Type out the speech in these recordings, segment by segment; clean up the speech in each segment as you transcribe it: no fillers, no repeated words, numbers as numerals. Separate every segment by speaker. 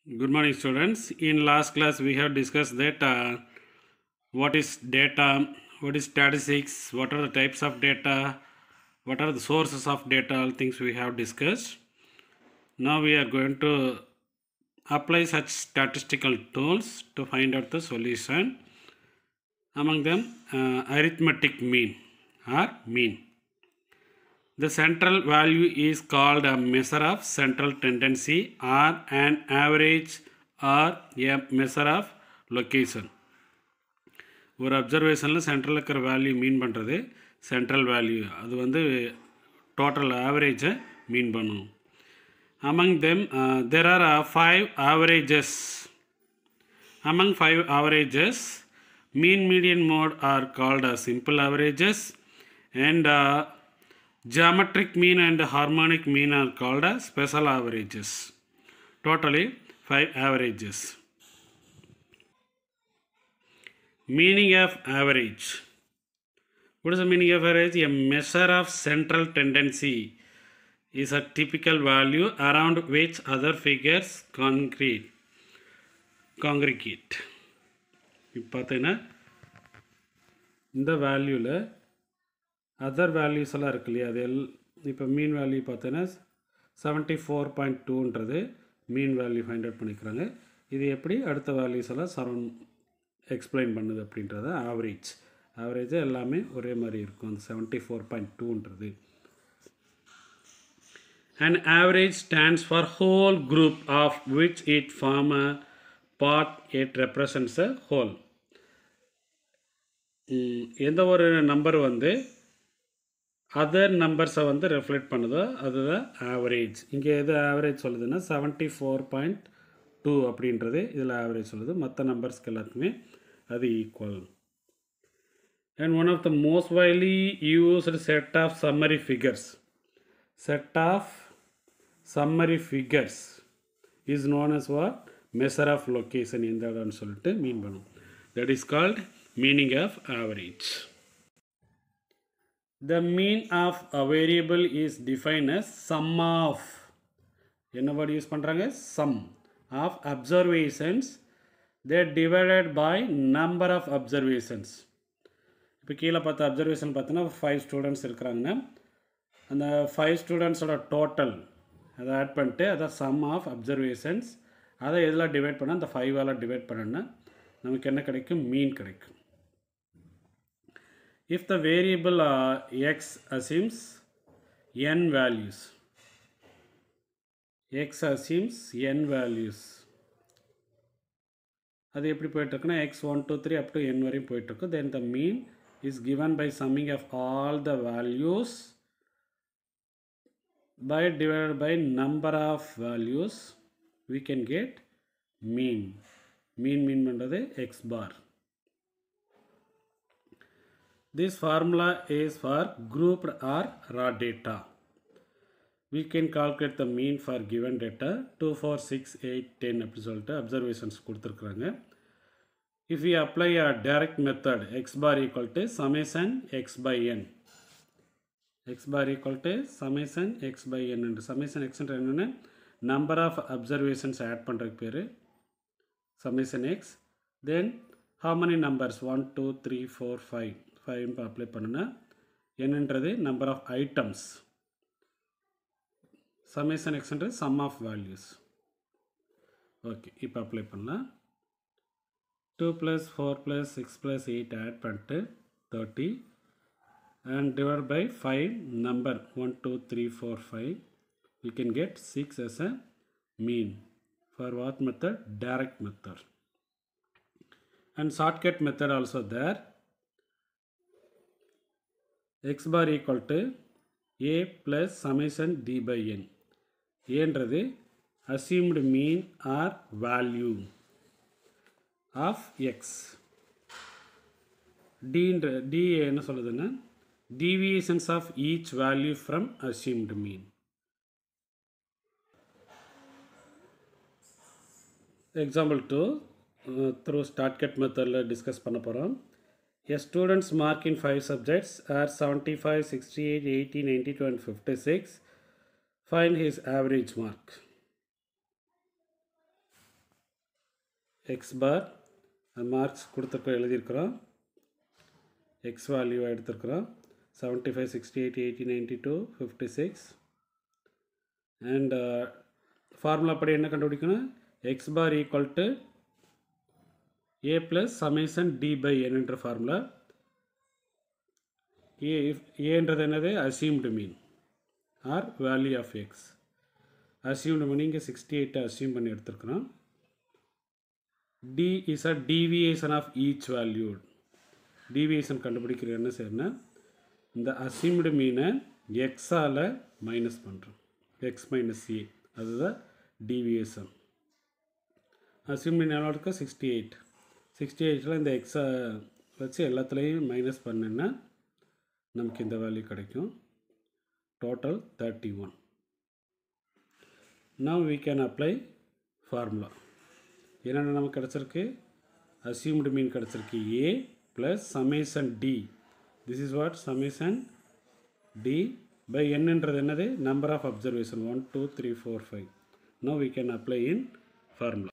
Speaker 1: Good morning, students. In last class, we have discussed that what is data, what is statistics, what are the types of data, what are the sources of data, all things we have discussed. Now we are going to apply such statistical tools to find out the solution. Among them, arithmetic mean or mean. The central value is called a measure of central tendency or an average or a measure of location. ஒரு அப்சர்வேஷனில் central இருக்கிற value மீன் பண்ணுறது central value, அது வந்து total ஆவரேஜை மீன் பண்ணும். Among them, there are 5 averages. Among 5 averages, mean, median, mode are called simple averages, and geometric mean and harmonic mean are called special averages. Totally 5 averages. Meaning of average. What is the meaning of average? A measure of central tendency is a typical value around which other figures congregate. இப்போ பார்த்தீங்கன்னா இந்த வேல்யூவில் other values எல்லாம் இருக்கு இல்லையா, அது இப்போ mean value பார்த்தீங்கன்னா 74.2ன்றது மீன் வேல்யூ ஃபைண்ட் அவுட் பண்ணிக்கிறாங்க. இது எப்படி அடுத்த வேல்யூஸ் எல்லாம் எக்ஸ்பிளைன் பண்ணுது அப்படின்றத ஆவரேஜ் எல்லாமே ஒரே மாதிரி இருக்கும். அந்த 74.2ன்றது an average stands for whole group of which it form a part, it represents a whole. எந்த ஒரு நம்பர் வந்து அதர் நம்பர்ஸை வந்து ரெஃப்ளெக்ட் பண்ணுதோ அதுதான் ஆவரேஜ். இங்கே எது ஆவரேஜ் சொல்லுதுன்னா 74.2 அப்படின்றது இதில் ஆவரேஜ் சொல்லுது. மற்ற நம்பர்ஸ்க்கு எல்லாத்துக்குமே அது equal. And one of the most widely used set of summary figures is known as what measure of location எந்த இடம்னு சொல்லிட்டு மீன் பண்ணும். That is called meaning of average. The mean of a variable is defined as sum of, என்ன word use பண்ணுறாங்க, sum of observations that divided by number of observations. இப்போ கீழே பார்த்த observation பார்த்தோன்னா 5 ஸ்டூடெண்ட்ஸ் இருக்கிறாங்கன்னா அந்த 5 ஸ்டூடெண்ட்ஸோட டோட்டல் அதை ஆட் பண்ணிட்டு அதை சம் ஆஃப் அப்சர்வேஷன்ஸ் அதை எதில் டிவைட் பண்ணால் அந்த 5ஆல் டிவைட் பண்ணோன்னா நமக்கு என்ன கிடைக்கும், மீன் கிடைக்கும். If the variable x assumes n values, அது எப்படி போயிட்டுருக்குன்னா x 1 2 3 up to n வரையும் போயிட்டுருக்கு. Then the mean is given by summing of all the values by divided by number of values. We can get mean பண்ணுறது x bar. This formula is for grouped or raw data. We can calculate the mean for given data 2 4 6 8 10 அப்படி சொல்லிட்டு observations கொடுத்துருக்குறாங்க. If we apply a direct method, x bar equal to summation x by n. x bar equal to summation x by n. And summation x என்னென்னா number of observations add பண்ணுறதுக்கு பேர் summation x. Then how many numbers, 1 2 3 4 5 5 apply பண்ணுன்னா என்னன்றது number of items. Summation எக்ஸ்ன்றது sum of values. Okay, இப்போ apply பண்ணலாம். 2 + 4 + 6 + 8 add பண்ணிட்டு 30 and divide by 5 number 1 2 3 4 5. we can get 6 as a mean. For what method? Direct method. And shortcut method also there. x bar equal to a plus summation d by n. ஏன்றது assumed mean or value of x. d என்ன சொல்லுதுன்னா deviations of each value from assumed mean. Example 2 through shortcut method discuss பண்ண போகிறோம். A student's mark in 5 subjects are 75, 68, 80, 92 and 56. Find his average mark. x bar marks கொடுத்துருக்கோம், எழுதியிருக்கிறோம். X வேல்யூவாக எடுத்துருக்குறோம். 75, 68, 80, 92, 56. And formula படி என்ன கண்டுபிடிக்கணும்? X bar equal to A plus summation D by N என்ற ஃபார்முலா. ஏன்றது என்னது? Assumed mean or value of X. Assumed mean இங்கே 68 அசியூம் பண்ணி எடுத்துருக்குறோம். D is a deviation of each value. Deviation கண்டுபிடிக்கிறது என்ன செய்யணும்னா, இந்த அசியூம்டு மீனை எக்ஸால் மைனஸ் பண்ணுறோம். எக்ஸ் மைனஸ் ஏ, அதுதான் டீவியேஷன். அசியூம்டு மீன் எவ்வளோ இருக்கோ? 68. 68ல் இந்த எக்ஸை வச்சு எல்லாத்துலேயும் மைனஸ் பண்ணுன்னா நமக்கு இந்த வேல்யூ கிடைக்கும். Total 31. Now we can apply formula. என்னென்ன நமக்கு கிடச்சிருக்கு? அசியூம்டு மீன் கிடச்சிருக்கு ஏ plus summation d. This is what? Summation d by n என்றது என்னது? Number of observation 1, 2, 3, 4, 5. Now we can apply in formula.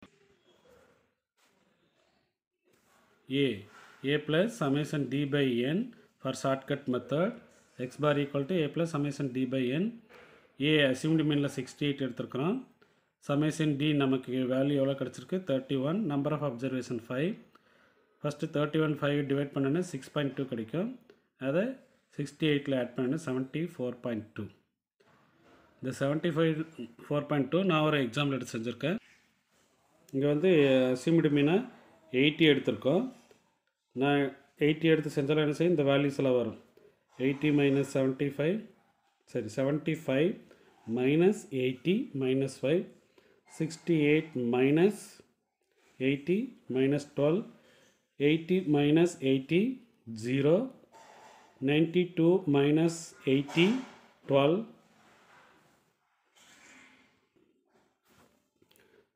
Speaker 1: A plus summation d by n for shortcut method. X bar equal to a plus summation d by n. A assumed meanல 68 எடுத்துருக்கிறோம். Summation d நமக்கு value எவ்வளோ கிடச்சிருக்கு? 31. Number of observation 5. First 31 5 divide பண்ணோன்னா 6.2 கிடைக்கும். அதை 68ல் add பண்ணோன்னா 74.2. இந்த 74.2 நான் ஒரு எக்ஸாம்பிள் எடுத்து செஞ்சுருக்கேன். இங்கே வந்து அசியூம்டு மீனை 80 எடுத்திருக்கோம். நான் 80 எடுத்து செஞ்சாலும் என்ன செய்யும்? இந்த வேல்யூஸ் எல்லாம் வரும். 80 minus 75, சரி 75 minus 80 minus 5, 68 minus 80 minus 12, 80 minus 80, 0, 92 minus 80, 12,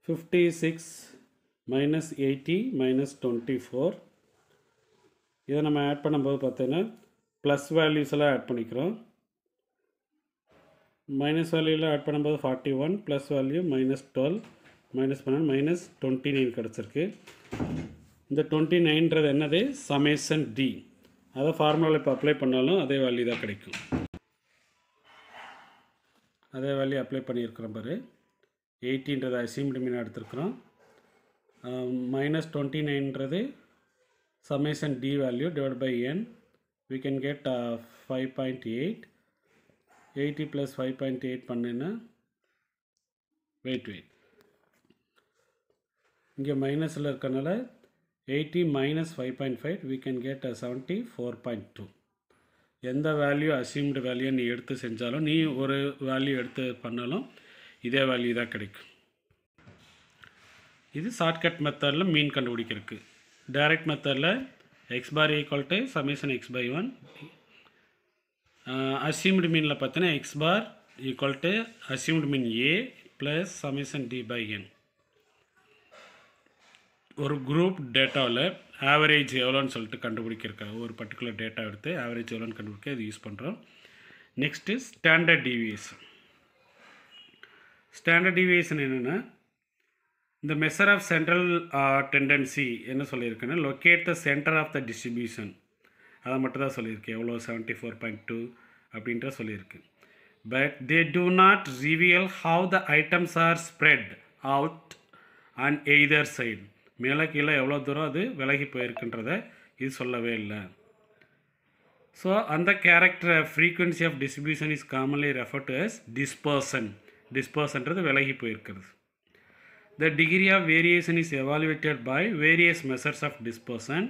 Speaker 1: 56 minus 80 minus 24. இதை நம்ம ஆட் பண்ணும்போது பார்த்தீங்கன்னா ப்ளஸ் வேல்யூஸ் எல்லாம் ஆட் பண்ணிக்கிறோம். மைனஸ் வேல்யூவில் ஆட் பண்ணும்போது 41, ப்ளஸ் வேல்யூ -12, மைனஸ் பண்ண -29 கிடச்சிருக்கு. இந்த 29ன்றது என்னது? Summation d. அதை ஃபார்முலாவில் இப்போ அப்ளை பண்ணாலும் அதே வேல்யூ தான் கிடைக்கும். அதே வேல்யூ அப்ளை பண்ணியிருக்கிறோம் பாரு. 80ன்றது அசியூம்டு மீன் எடுத்துருக்குறோம். -29ன்றது summation d value divided by n. We can get 5.8. 80 plus 5.8 பண்ணேன்னா வெயிட் இங்கே மைனஸில் இருக்கனால 80 minus 5.5 we can get 74.2. எந்த வேல்யூ அசியூம்டு வேல்யூ நீ எடுத்து செஞ்சாலும், நீ ஒரு வேல்யூ எடுத்து பண்ணாலும் இதே வேல்யூ தான் கிடைக்கும். இது ஷார்ட்கட் மெத்தடில் மீன் கண்டுபிடிக்கிறதுக்கு. டைரக்ட் மெத்தடில் X bar equal to summation X by 1. Assumed மீனில் பார்த்தீங்கன்னா X bar equal to assumed mean A plus summation D by N. ஒரு குரூப் டேட்டாவில் ஆவரேஜ் எவ்வளோன்னு சொல்லிட்டு கண்டுபிடிக்கிறக்காக ஒரு பர்டிகுலர் டேட்டா எடுத்து ஆவரேஜ் எவ்வளோன்னு கண்டுபிடிக்க இது யூஸ் பண்ணுறோம். Next standard deviation. Standard deviation என்னென்னா, இந்த மெஷர் ஆஃப் சென்ட்ரல் டெண்டன்சி என்ன சொல்லியிருக்குன்னா, locate the centre of the distribution. அதை மட்டும் தான் சொல்லியிருக்கு. எவ்வளோ 74.2 அப்படின்ற சொல்லியிருக்கு. But they do not reveal how the items are spread out on either side. மேலே கீழே எவ்வளோ தூரம் அது விலகி போயிருக்குன்றதை இது சொல்லவே இல்லை. ஸோ அந்த character frequency of distribution is commonly refer to as dispersion. டிஸ்பர்சன்றது விலகி போயிருக்கிறது. The degree of variation is evaluated by various measures of dispersion.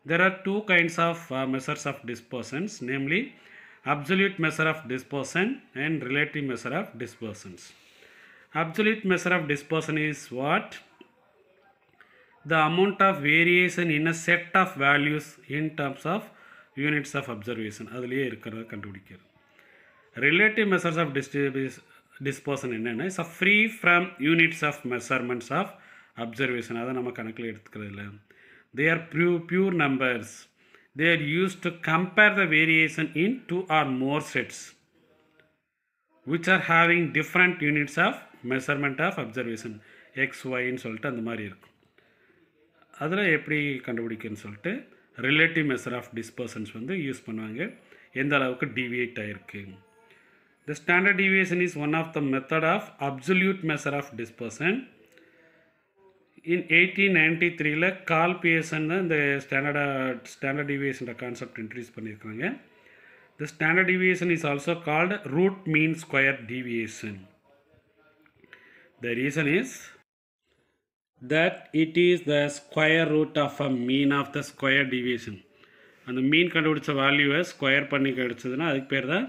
Speaker 1: There are two kinds of measures of dispersions, namely absolute measure of dispersion and relative measure of dispersions. Absolute measure of dispersion is what? The amount of variation in a set of values in terms of units of observation. அதிலேயே இருக்கிறத கண்டுபிடிக்கிறது. Relative measures of dispersion என்னென்னா, is free from units of measurements of observation. அதை நம்ம கணக்கில் எடுத்துக்கிறது இல்லை. They are pure numbers. They are use to compare the variation in 2 or more sets which are having different units of measurement of observation, x, y ன்னு சொல்லிட்டு அந்த மாதிரி இருக்கும். அதில் எப்படி கண்டுபிடிக்குன்னு சொல்லிட்டு ரிலேட்டிவ் மெஷர் ஆஃப் டிஸ்பர்சன்ஸ் வந்து யூஸ் பண்ணுவாங்க, எந்த அளவுக்கு டிவியேட் ஆகிருக்கு. The standard deviation is one of the method of absolute measure of dispersion. In 1893 call Pearson தான் இந்த ஸ்டாண்டர்ட் டிவியேஷன் கான்செப்ட் இன்ட்ரடியூஸ் பண்ணியிருக்காங்க. The standard deviation is also called root mean square deviation. The reason is that it is the square root of a mean of the square deviation. அந்த மீன் கண்டுபிடிச்ச வேல்யூவை square பண்ணி கிடச்சதுன்னா அதுக்கு பேர் தான்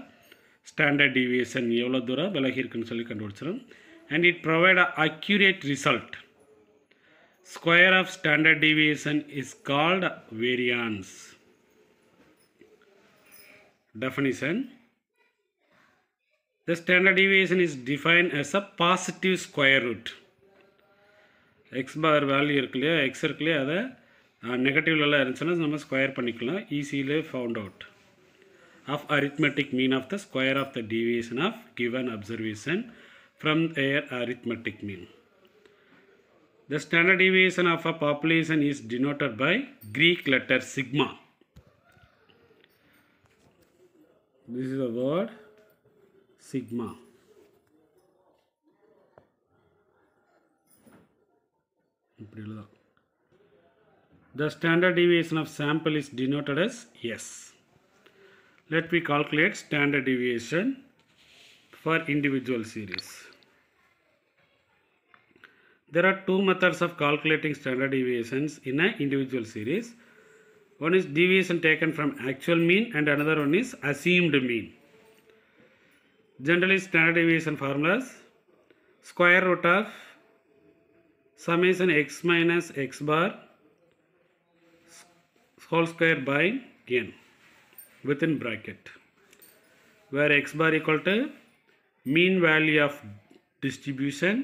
Speaker 1: standard deviation, எவ்வளோ தூரம் விலகி இருக்குன்னு சொல்லி கண்டுபிடிச்சிடும். And it provide a accurate result. Square of standard deviation is called variance. Definition: the standard deviation is defined as a positive square root. x bar value இருக்கு இல்லையா, x இருக்கு இல்லையா, அதை நெகட்டிவ்லாம் இருந்துச்சுன்னா நம்ம ஸ்கொயர் பண்ணிக்கலாம், ஈஸியிலே found out of arithmetic mean of the square of the deviation of given observation from their arithmetic mean. The standard deviation of a population is denoted by Greek letter sigma. This is the word sigma. The standard deviation of sample is denoted as S. Let me calculate standard deviation for individual series. There are two methods of calculating standard deviations in an individual series. One is deviation taken from actual mean and another one is assumed mean. Generally, standard deviation formulas: square root of summation x minus x bar whole square by n within bracket, where x bar equal to mean value of distribution,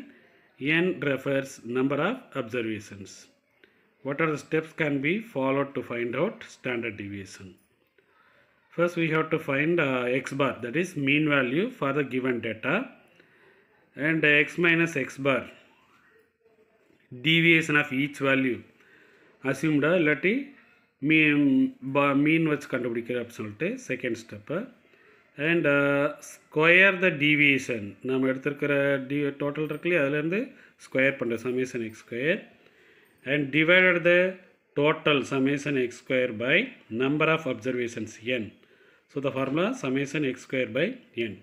Speaker 1: n refers number of observations. What are the steps can be followed to find out standard deviation? First we have to find x bar, that is mean value for the given data, and x minus x bar deviation of each value assumed இல்லாட்டி மீன் வச்சு கண்டுபிடிக்கிற அப்படின்னு சொல்லிட்டு second step. And square the deviation, நம்ம எடுத்துருக்கிற total இருக்குல்லையே அதுலேருந்து square பண்ணுற summation X square, and divided the total summation X square by number of observations N. So the formula summation X square by N.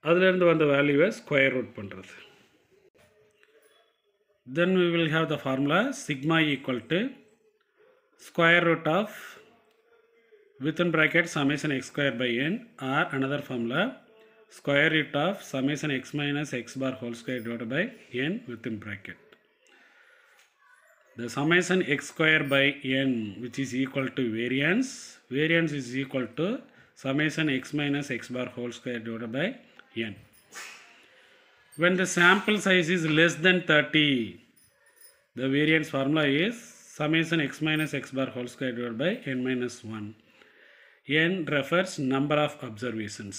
Speaker 1: அதுலேருந்து வந்த வேல்யூவை square root பண்ணுறது. தென் we will have the formula sigma equal to square root of within bracket summation x square by n, or another formula square root of summation x minus x bar whole square divided by n within bracket. The summation x square by n, which is equal to variance, variance is equal to summation x minus x bar whole square divided by n. When the sample size is less than 30, the variance formula is summation x minus x bar whole square divided by n minus 1. n refers number of observations.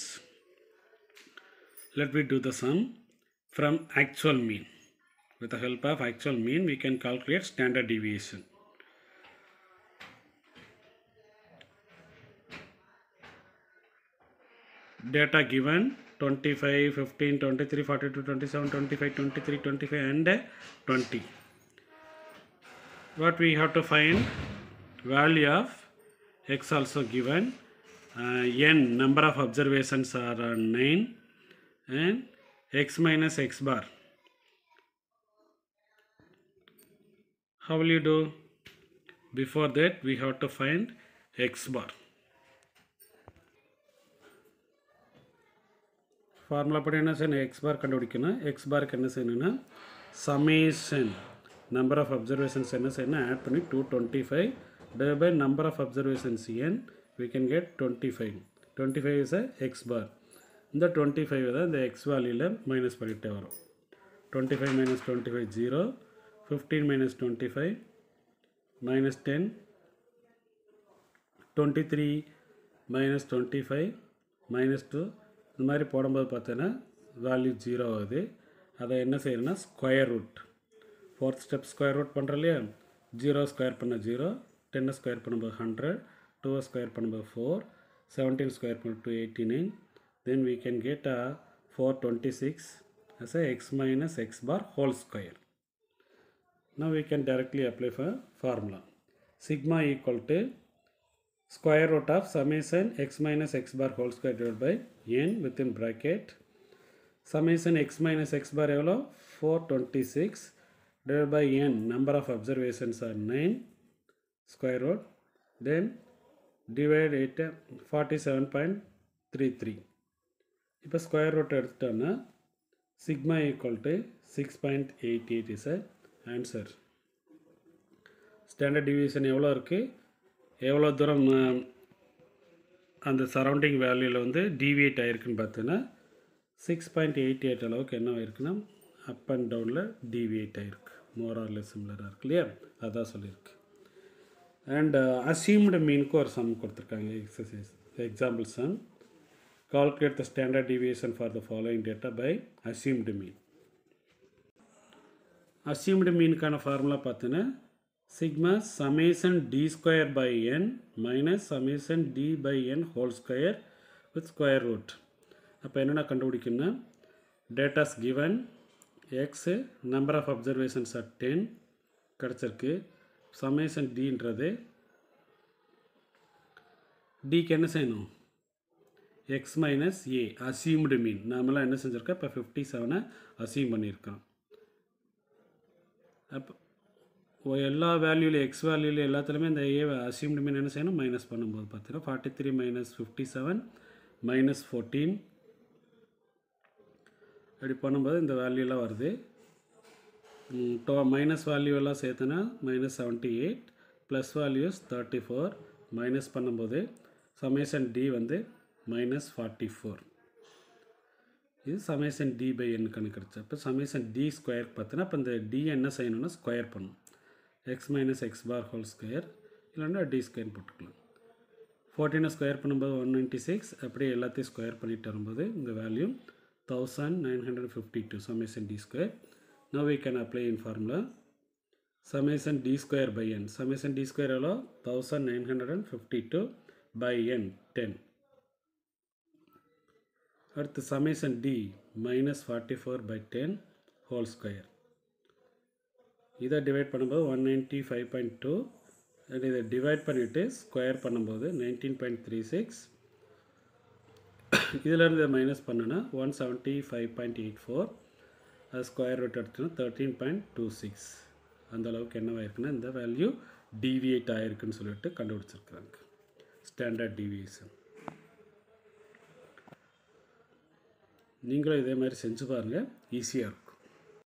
Speaker 1: Let me do the sum from actual mean. With the help of actual mean, we can calculate standard deviation. Data given 25, 15, 23, 42, 27, 25, 23, 25 and 20. What we have to find? Value of x also given, n number of observations are 9, and x minus x bar. How will you do? Before that we have to find x bar. Formula படி என்ன செய்யணும்? x bar கண்டுபிடிக்கணும். x bar என்ன செய்யணும்னா summation number of observations என்ன செய்யணும்? add பண்ணி 225 divided by number of observations n, we can get 25. 25 is a x bar. இந்த 25 தான் இந்த x வேல்யூல மைனஸ் பண்ணிட்டே வரும். 25 minus 25 0, 15 minus 25 minus 10, 23 minus 25 minus 2, இந்த மாதிரி போடும்போது பார்த்தீங்கன்னா வேல்யூ 0 ஆகுது. அதை என்ன செய்யணும்னா square root fourth step square root பண்ணுறோம் இல்லையா, 0 ஸ்கொயர் பண்ண 0, 10 ஸ்கொயர் பண்ணும்போது 100, 2 ஸ்கொயர் பண்ணும்போது 4, 17 ஸ்கொயர் பண்ண 289, then we can get 426 as a x minus x bar whole square. Now we can directly apply for formula. Sigma equal to square root of summation x minus x bar whole square divided by n within bracket. Summation x minus x bar எவ்வளோ 426 divided by n, number of observations are 9, square root, then divide it 47.33. இப்போ square root எடுத்துட்டோன்னா sigma equal to 6.88 is a answer. Standard deviation எவ்வளோ இருக்குது, எவ்வளோ தூரம் அந்த surrounding வேல்யூவில் வந்து டிவியேட் ஆகிருக்குன்னு பார்த்தீங்கன்னா 6.88 அளவுக்கு என்ன ஆகிருக்குன்னா அப் அண்ட் டவுனில் டிவியேட் ஆகிருக்கு, மோர் ஆர் லெஸ் சிமிலராக இருக்கு இல்லையா, அதான் சொல்லியிருக்கு. அண்ட் அசியூம்டு மீனுக்கு ஒரு சம் கொடுத்துருக்காங்க exercise. Example sum, calculate the standard deviation for the following data by assumed mean. Assumed mean கான ஃபார்முலா பார்த்தீங்கன்னா sigma summation d square by n minus summation d by n whole square with square root. அப்போ என்னென்ன கண்டுபிடிக்கணும்னா datas given x, number of observations are 10 கிடச்சிருக்கு. summation dன்றது dக்கு என்ன செய்யணும், x minus a assumed mean. நாமெல்லாம் என்ன செஞ்சுருக்கோம், இப்போ 57 அசியூம் பண்ணியிருக்கோம். அப்போ எல்லா வேல்யூவில் எக்ஸ் வேல்யூவில் எல்லாத்துலேயுமே இந்த ஏ அசியூம்டு மீன் என்ன செய்யணும், மைனஸ் பண்ணும்போது பார்த்தீங்கன்னா 43 minus 57 minus 14 அப்படி பண்ணும்போது இந்த வேல்யூலாம் வருது. மைனஸ் வேல்யூவெல்லாம் சேர்த்தனா -78, ப்ளஸ் வேல்யூஸ் 34, மைனஸ் பண்ணும்போது சமேஷன் டி வந்து -44. இது சமேஷன் டி பை என் கணக்கு கிடச்சி. அப்போ சமேஷன் டி ஸ்கொயர் பார்த்தீங்கன்னா இப்போ இந்த டி என்ன செய்யணும்னா ஸ்கொயர் பண்ணும், x minus x bar whole square இல்லைன்னா டி ஸ்கொயர் போட்டுக்கலாம். 14 ஸ்கொயர் பண்ணும்போது 196, அப்படியே எல்லாத்தையும் ஸ்கொயர் பண்ணிட்டு வரும்போது இந்த value 1952 summation d square. Now we can apply in formula summation d square by n. Summation d square எவ்வளோ 1952 by n 10. அடுத்து summation d minus 44 by 10 whole square. இதை டிவைட் பண்ணும்போது 195.2, இதை டிவைட் பண்ணிவிட்டு ஸ்கொயர் பண்ணும்போது 19.36, இதிலேருந்து மைனஸ் பண்ணுன்னா 175.84, அது ஸ்கொயர் ரூட் எடுத்துனா 13.26. அந்த அளவுக்கு என்னவாயிருக்குன்னா இந்த வேல்யூ டிவியேட் ஆகிருக்குன்னு சொல்லிட்டு கண்டுபிடிச்சிருக்கிறாங்க, ஸ்டாண்டர்ட் டிவியேஷன். நீங்களும் இதே மாதிரி செஞ்சு பாருங்கள், ஈஸியாக இருக்கும்.